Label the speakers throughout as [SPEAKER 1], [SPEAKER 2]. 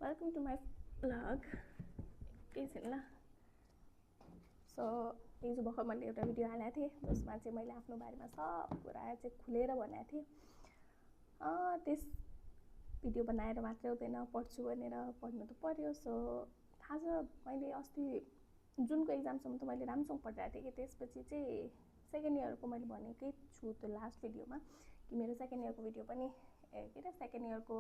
[SPEAKER 1] Welcome to my vlog. एकैछिन ल। So हिजो भर्खर मैले एउटा भिडियो हालेको थिएँ जसमा चाहिँ मैले आफ्नो बारेमा सब कुरा चाहिँ खुलेर भनेको थिएँ। त्यस भिडियो बनाएर मात्रै हुँदैन, पढ्छु भनेर पढ्नु त पर्यो। सो थाहा छ मैले अस्ति जुनको एक्जामसम्म त मैले राम्रोसँग पढिरहेको थिएँ कि त्यसपछि चाहिँ सेकेन्ड इयरको मैले भनेकै छु त्यो लास्ट भिडियोमा कि मेरो सेकेन्ड इयरको भिडियो पनि के अरे सेकेन्ड इयरको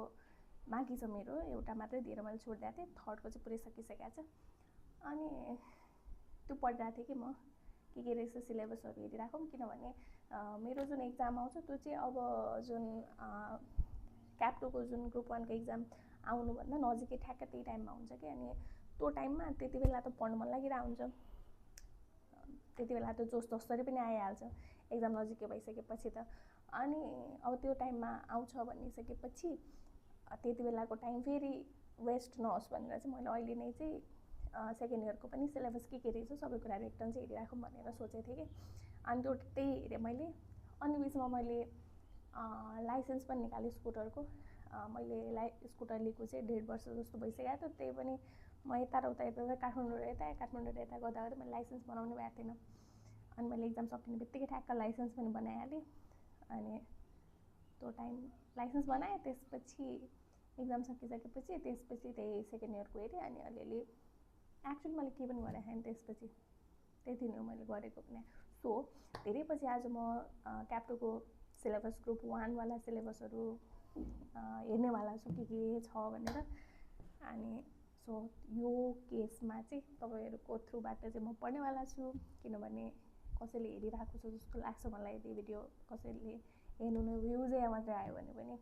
[SPEAKER 1] बाँकी छ मेरो, एउटा मात्रै दिएर मैले छोडिदिएको थिएँ, थर्डको चाहिँ पुरै सकिसकेको छ। अनि त्यो पढिरहेको थिएँ कि म के रहेछ सिलेबसहरू हेरिराखौँ, किनभने मेरो जुन एक्जाम आउँछ त्यो चाहिँ अब जुन क्याप 2 को जुन ग्रुप 1 को एक्जाम आउनुभन्दा नजिकै ठ्याक्क त्यही टाइममा हुन्छ कि। अनि त्यो टाइममा त्यति बेला त पढ्नु मन लागिरहेको हुन्छ, त्यति बेला त जोस जसरी पनि आइहाल्छ एक्जाम नजिकै भइसकेपछि त। अनि अब त्यो टाइममा आउँछ भनिसकेपछि त्यति बेलाको टाइम फेरि वेस्ट नहोस् भनेर चाहिँ मैले अहिले नै चाहिँ सेकेन्ड इयरको पनि सिलेबस के रहेछ सबै कुरा रेक्टन चाहिँ हेरिराखौँ भनेर सोचेको थिएँ कि। अनि त्यो त्यही हेरेँ मैले। अनि बिचमा मैले लाइसेन्स पनि निकालेँ स्कुटरको। मैले स्कुटर लिएको चाहिँ 1.5 वर्ष जस्तो भइसकेको थियो, त्यही पनि म यता र उता काठमाडौँ र यता गर्दा गर्दै मैले लाइसेन्स बनाउनु भएको थिएन। अनि मैले एक्जाम सकिने बित्तिकै ठ्याक्क लाइसेन्स पनि बनाइहालेँ। अनि त्यो टाइम लाइसेन्स बनाएँ, त्यसपछि एक्जाम सकिसकेपछि त्यसपछि त्यही सेकेन्ड इयरको हेरेँ। अनि अलिअलि एक्चुअली मैले के पनि गरेको थिएँ त्यसपछि, त्यति नै मैले गरेको पनि। सो धेरै पछि आज म क्याप 2 को सिलेबस ग्रुप 1 वाला सिलेबसहरू हेर्नेवाला छु के छ भनेर। अनि सो यो केसमा चाहिँ तपाईँहरूको थ्रुबाट चाहिँ म पढ्नेवाला छु, किनभने कसैले हेरिरहेको छ जस्तो लाग्छ मलाई। यदि भिडियो कसैले हेर्नु न भ्युजै मात्रै आयो भने पनि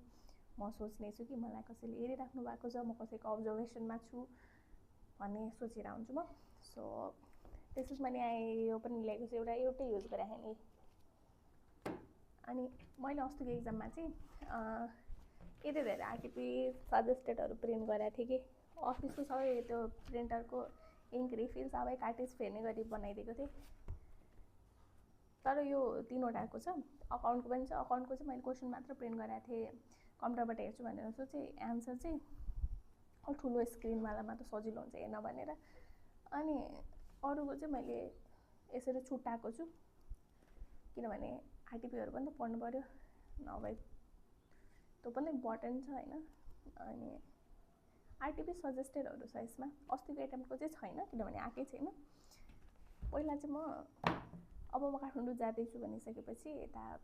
[SPEAKER 1] म सोच्ने छु कि मलाई कसैले हेरिराख्नु भएको छ, म कसैको अब्जर्भेसनमा छु भन्ने सोचिरहेको हुन्छु म। सो त्यसपछि मैले यो पनि ल्याएको छु, एउटै युज गरेको थिएँ नि। अनि मैले अस्तिको एक्जाममा चाहिँ यति धेरै आरटिपी सजेस्टेडहरू प्रिन्ट गरेको थिएँ कि अफिसको सबै त्यो प्रिन्टरको इङ्क रिफिल सबै कार्टेज फेर्ने गरी बनाइदिएको थिएँ। तर यो 3वटाको छ, अकाउन्टको पनि छ। अकाउन्टको चाहिँ मैले क्वेसन मात्र प्रिन्ट गरेको थिएँ, कम्प्युटरबाट हेर्छु भनेर सोचेँ। एन्सर चाहिँ ठुलो स्क्रिनवालामा त सजिलो हुन्छ हेर्न भनेर। अनि अरूको चाहिँ मैले यसरी छुट्याएको छु, किनभने आरटिपीहरू पनि त पढ्नु पऱ्यो, नभए त्यो पनि इम्पोर्टेन्ट छ होइन। अनि आरटिपी सजेस्टेडहरू छ यसमा, अस्तिको एटेम्पको चाहिँ छैन किनभने आएकै छैन। पहिला चाहिँ अब म काठमाडौँ जाँदैछु भनिसकेपछि यता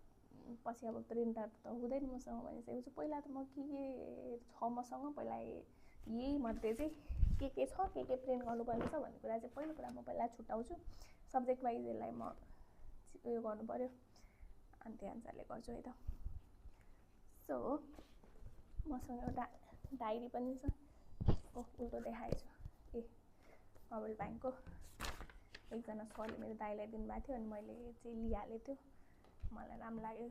[SPEAKER 1] पछि अब प्रिन्टर त हुँदैन मसँग भनिसकेपछि पहिला त म के छ मसँग, पहिला यही मध्ये चाहिँ के छ के प्रिन्ट गर्नुपर्ने छ भन्ने कुरा चाहिँ पहिलो कुरा म पहिला छुट्याउँछु। सब्जेक्ट वाइज यसलाई म उयो गर्नु पऱ्यो, अनि त्यही अनुसारले गर्छु है त। सो मसँग एउटा डायरी पनि छ, उल्टो देखाएको छु ए नोबेल ब्याङ्कको एकजना सरले मेरो दाइलाई दिनुभएको थियो, अनि मैले चाहिँ लिइहालेको थियो, मलाई राम्रो लाग्यो।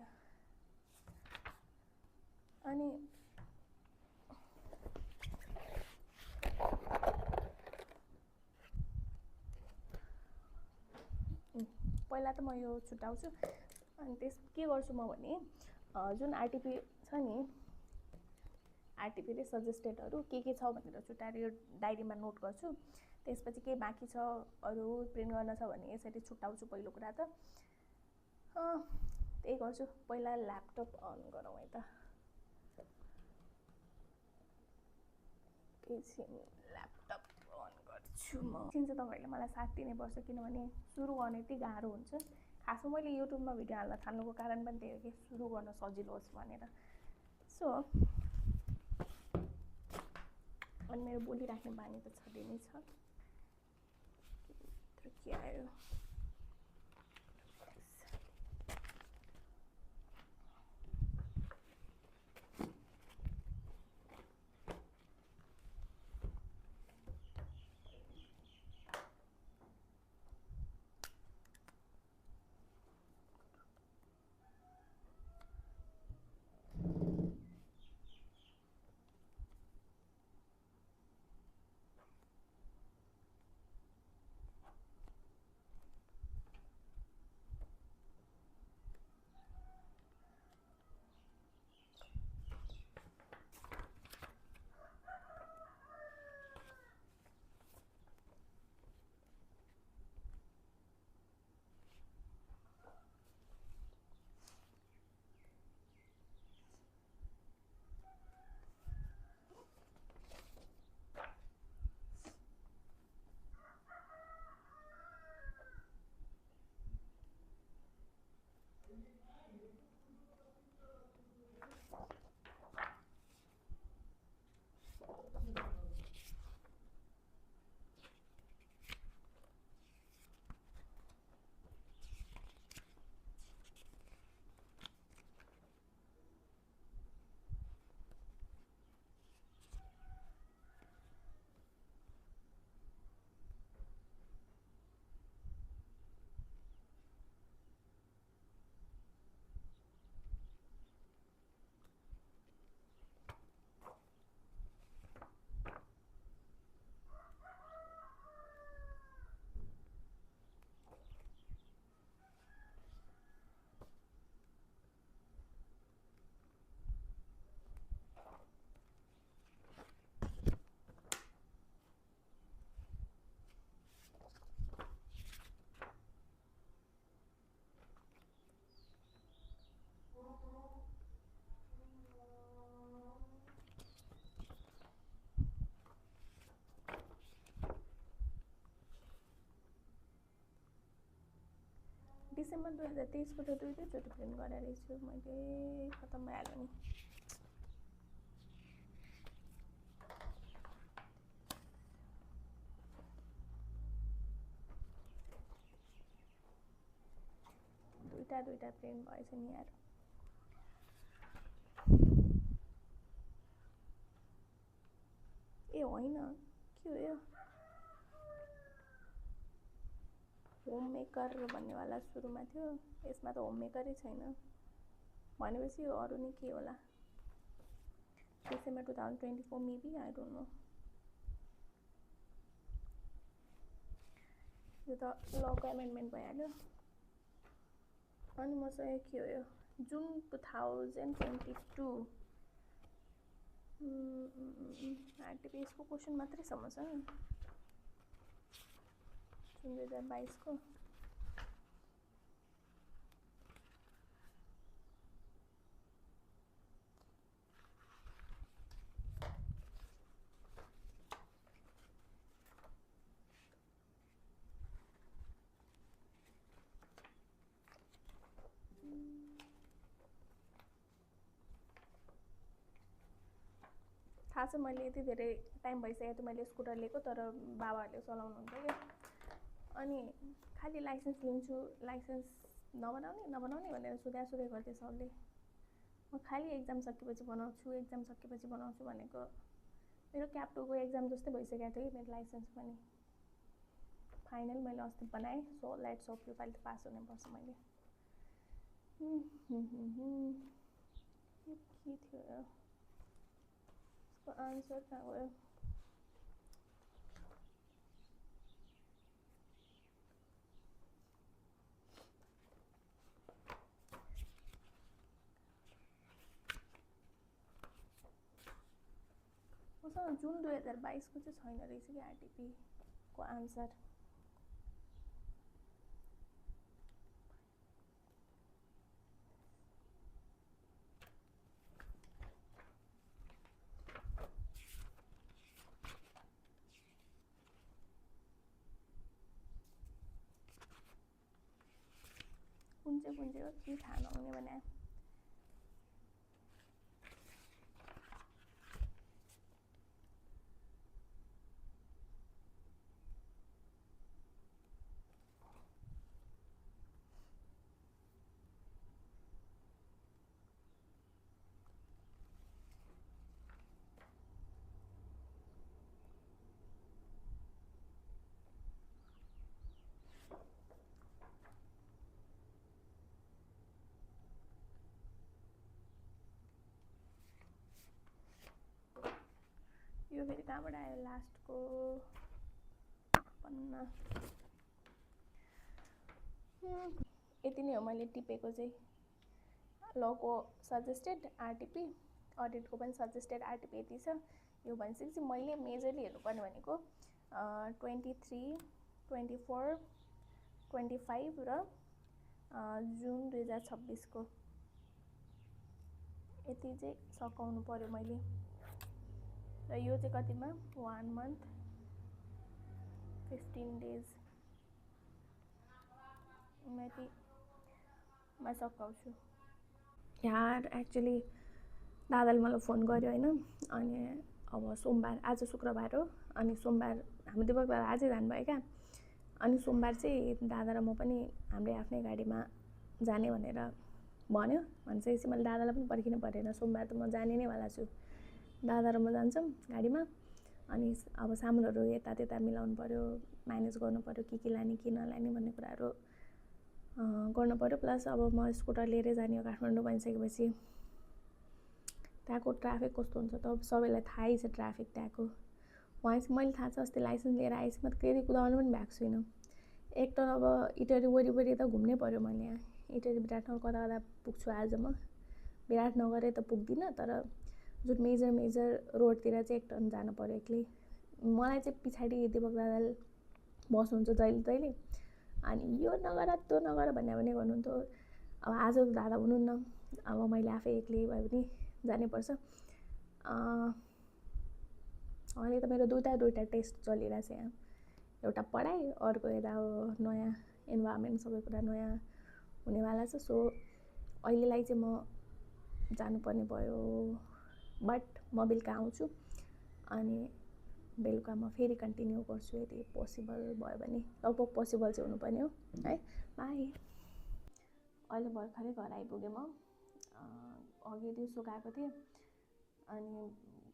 [SPEAKER 1] अनि पहिला त म यो छुट्याउँछु। अनि त्यस के गर्छु म भने जुन आरटिपी छ नि, आरटिपी र सजेस्टेडहरू के छ भनेर छुट्याएर यो डायरीमा नोट गर्छु। त्यसपछि के बाँकी छ अरू प्रिन्ट गर्न छ भने यसरी छुट्याउँछु पहिलो कुरा त। त्यही गर्छु। पहिला ल्यापटप अन गरौँ है त, एकछिन ल्यापटप अन गर्छु म। एकछिन चाहिँ तपाईँहरूले मलाई साथ दिनुपर्छ, किनभने सुरु गर्न यति गाह्रो हुन्छ। खासमा मैले युट्युबमा भिडियो हाल्न थाल्नुको कारण पनि त्यही हो कि सुरु गर्न सजिलो होस् भनेर। सो अनि मेरो बोलिराख्ने बानी त छँदै नै छ। के आयो डिसेम्बर 2023 को त दुईचोटि प्रिन्ट गरेर रहेछु मैले, खतम भइहाल्यो नि। दुईटा प्रिन्ट भएछ नि यार। ए होइन, के हो यो होम मेकर भन्नेवाला सुरुमा थियो, यसमा त होम मेकरै छैन भनेपछि यो अरू नै के होला। December 2024 maybe, I don't know. यो त लको एमेन्डमेन्ट भइहाल्यो। अनि मसँग के हो यो जुन 2022 आरटिपी, यसको क्वेसन मात्रै सम्म छ जुन 2022 को। थाहा छ मैले यति धेरै टाइम भइसक्यो थियो मैले स्कुटर लिएको, तर बाबाहरूले चलाउनुहुन्छ क्या। अनि खालि लाइसेन्स लिन्छु, लाइसेन्स नबनाउने भनेर सुधाइ गर्दै सबले। म खालि एक्जाम सकेपछि बनाउँछु भनेको मेरो क्याप 2 को एक्जाम जस्तै भइसकेको थियो कि मेरो लाइसेन्स पनि। फाइनल मैले अस्ति बनाएँ, सो लेट्स होप यो पालि त पास हुनुपर्छ मैले। के थियो यसको आन्सर कहाँ गयो? मसँग जुन 2022 को चाहिँ छैन रहेछ कि आरटिपी को आन्सर। कुन चाहिँ हो के थाहा नहुने भने। यो फेरि कहाँबाट आयो लास्टको पन्ना। यति नै हो मैले टिपेको चाहिँ। लको सजेस्टेड आरटिपी, अडिटको पनि सजेस्टेड आरटिपी यति छ। यो भनिसकेपछि मैले मेजरली हेर्नुपर्ने भनेको 23, 24, 25 र जुन 2026 को यति चाहिँ सकाउनु पर्यो मैले। र यो चाहिँ कतिमा 1 month 15 days यतिमा सकाउँछु यार। एक्चुअली दादाले मलाई फोन गर्यो होइन, अनि अब सोमबार, आज शुक्रबार हो, अनि सोमबार हाम्रो दिपक दादा आजै जानुभयो क्या। अनि सोमबार चाहिँ दादा र म पनि हाम्रै आफ्नै गाडीमा जाने भनेर भन्यो। भनिसकेपछि मैले दादालाई पनि पर्खिनु परेन, सोमबार त म जाने नै वाला छु। दादा र म जान्छौँ गाडीमा। अनि अब सामानहरू यता त्यता मिलाउनु पर्यो, म्यानेज गर्नु पर्यो, के लाने के नलाने भन्ने कुराहरू गर्नु पर्यो। प्लस अब म स्कुटर लिएरै जाने हो काठमाडौँ भनिसकेपछि त्यहाँको ट्राफिक कस्तो हुन्छ त सबैलाई थाहै छ ट्राफिक त्यहाँको। वहाँ चाहिँ मैले थाहा छ अस्ति लाइसेन्स लिएर आएपछि म त कहिले कुदाउनु पनि भएको छुइनँ। एक त अब इटरी वरिपरि त घुम्नै पर्यो मैले। यहाँ इटरी विराटनगर कता पुग्छु आज म, विराटनगरै त पुग्दिनँ, तर जुन मेजर रोडतिर चाहिँ एक टर्न जानु पर्यो एक्लै। मलाई चाहिँ पछाडि दिपक दादाले बस्नुहुन्छ जहिले अनि यो नगर त्यो नगर भन्ने गर्नुहुन्थ्यो। अब आज त दादा हुनुहुन्न, अब मैले आफै एक्लै भए पनि जानैपर्छ। अहिले त मेरो दुईटा टेस्ट चलिरहेछ यहाँ। एउटा पढाइ, अर्को यता नयाँ इन्भाइरोमेन्ट, सबै कुरा नयाँ हुनेवाला छ। सो अहिलेलाई चाहिँ म जानुपर्ने भयो, बट म बेलुका आउँछु अनि बेलुका म फेरि कन्टिन्यू गर्छु यदि पोसिबल भयो भने। लगभग पोसिबल चाहिँ हुनुपर्ने हो है। बाई। अहिले भर्खरै घर आइपुगेँ म। अघि दिउँसो गएको थिएँ अनि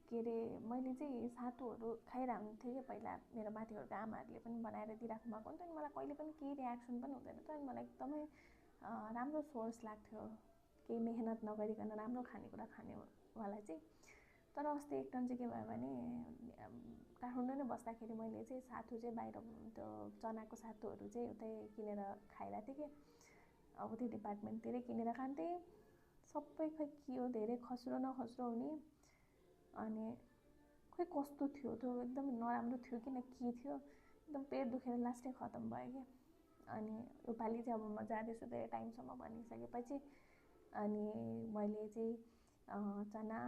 [SPEAKER 1] के अरे मैले चाहिँ सातुहरू खाइरहनु थिएँ कि पहिला। मेरो माथिहरूको आमाहरूले पनि बनाएर दिइराख्नु भएको नि त, अनि मलाई कहिले पनि केही रियाक्सन पनि हुँदैन त। अनि मलाई एकदमै राम्रो सोर्स लाग्थ्यो केही मेहनत नगरिकन राम्रो खानेकुरा खानेवाला चाहिँ। तर अस्ति एकटाइम चाहिँ के भयो भने काठमाडौँ नै बस्दाखेरि मैले चाहिँ सातु चाहिँ बाहिर त्यो चनाको सातुहरू चाहिँ उतै किनेर खाइरहेको थिएँ कि। अब त्यो डिपार्टमेन्टतिरै किनेर खान्थेँ। सबै खै के हो धेरै खस्रो नखस्रो हुने, अनि खै कस्तो थियो त्यो एकदम नराम्रो थियो कि न के थियो, एकदम पेट दुखेर लास्टै खतम भयो क्या। अनि योपालि चाहिँ अब म जाँदैछु धेरै टाइमसम्म भनिसकेपछि अनि मैले चाहिँ चना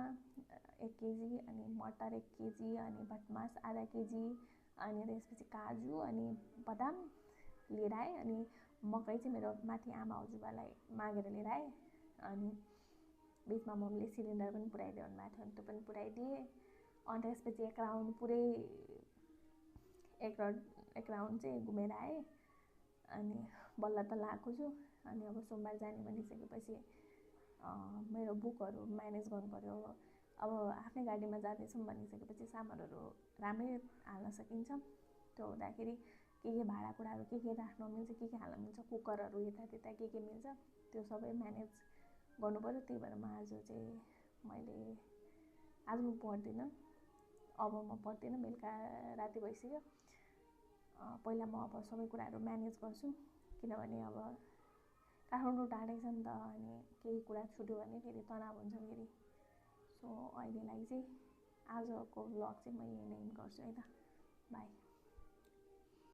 [SPEAKER 1] 1 केजी अनि मटर 1 केजी अनि भटमास आधा केजी अनि त्यसपछि काजु अनि बदाम लिएर आएँ। अनि मकै चाहिँ मेरो माथि आमा हजुरबालाई मागेर लिएर आएँ। अनि बिचमा मम्मीले सिलिन्डर पनि पुऱ्याइदियो भन्नुभएको थियो, अनि त्यो पनि पुऱ्याइदिएँ। अनि त्यसपछि एक राउन्ड चाहिँ घुमेर आएँ। अनि बल्ल त लगाएको छु। अनि अब सोमबार जाने भनिसकेपछि मेरो बुकहरू म्यानेज गर्नु पऱ्यो। अब आफ्नै गाडीमा जाँदैछौँ भनिसकेपछि सामानहरू राम्रै हाल्न सकिन्छ। त्यो हुँदाखेरि के भाँडाकुँडाहरू के राख्न मिल्छ, के हाल्न मिल्छ, कुकरहरू यतात्यता के मिल्छ त्यो सबै म्यानेज गर्नु पऱ्यो। त्यही भएर म आज म पढ्दिनँ। अब म पढ्दिनँ, बेलुका राति भइसक्यो। पहिला म अब सबै कुराहरू म्यानेज गर्छु, किनभने अब काठमाडौँ टाढै छ नि त, अनि केही कुरा छुट्यो भने फेरि तनाव हुन्छ फेरि। सो अहिलेलाई चाहिँ आजको भ्लग चाहिँ म यही नै गर्छु है त। बाई।